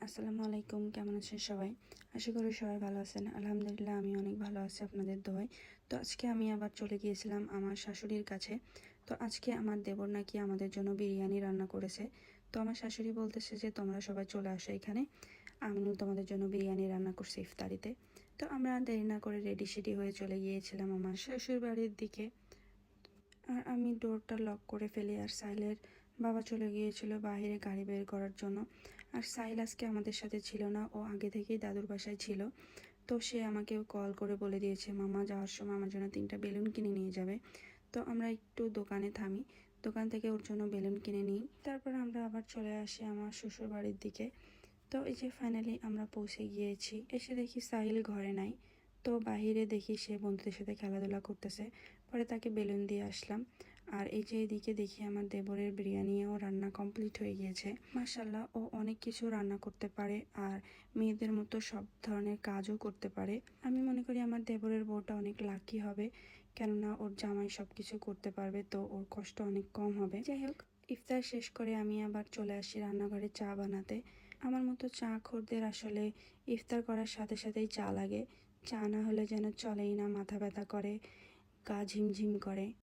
আসসালামু আলাইকুম, কেমন আছেন সবাই? আশা করি সবাই ভালো আছেন। আলহামদুলিল্লাহ আমি অনেক ভালো আছি আপনাদের দোয়ায়। তো আজকে আমি আবার চলে গিয়েছিলাম আমার শাশুড়ির কাছে। তো আজকে আমার দেবর নাকি আমাদের জন্য বিরিয়ানি রান্না করেছে। তো আমার শাশুড়ি বলতেছে যে তোমরা সবাই চলে আসো এখানে, আমি তোমাদের জন্য বিরিয়ানি রান্না করছি ইফতারিতে। তো আমরা দেরি না করে রেডি সেডি হয়ে চলে গিয়েছিলাম আমার শ্বশুর বাড়ির দিকে। আর আমি ডোরটা লক করে ফেলি, আর সাইলের বাবা চলে গিয়েছিল বাইরে গাড়ি বের করার জন্য। আর সাইল আজকে আমাদের সাথে ছিল না, ও আগে থেকেই দাদুর বাসায় ছিল। তো সে আমাকে কল করে বলে দিয়েছে মামা যাওয়ার সময় আমার জন্য 3টা বেলুন কিনে নিয়ে যাবে। তো আমরা একটু দোকানে থামি, দোকান থেকে ওর জন্য বেলুন কিনে নিই। তারপর আমরা আবার চলে আসি আমার শ্বশুর বাড়ির দিকে। তো এই যে ফাইনালি আমরা পৌঁছে গিয়েছি। এসে দেখি সাহিল ঘরে নাই। তো বাহিরে দেখি সে বন্ধুদের সাথে খেলাধুলা করতেছে। পরে তাকে বেলুন দিয়ে আসলাম। আর এই যে এদিকে দেখি আমার দেবরের বিরিয়ানিও রান্না কমপ্লিট হয়ে গিয়েছে। মাশাল্লাহ, ও অনেক কিছু রান্না করতে পারে আর মেয়েদের মতো সব ধরনের কাজও করতে পারে। আমি মনে করি আমার দেবরের বউটা অনেক লাকি হবে, কেননা ওর জামাই সব কিছু করতে পারবে, তো ওর কষ্ট অনেক কম হবে। যাই হোক, ইফতার শেষ করে আমি আবার চলে আসি রান্নাঘরে চা বানাতে। আমার মতো চা খোরদের আসলে ইফতার করার সাথে সাথেই চা লাগে। চা না হলে যেন চলেই না, মাথা ব্যথা করে, গা ঝিমঝিম করে।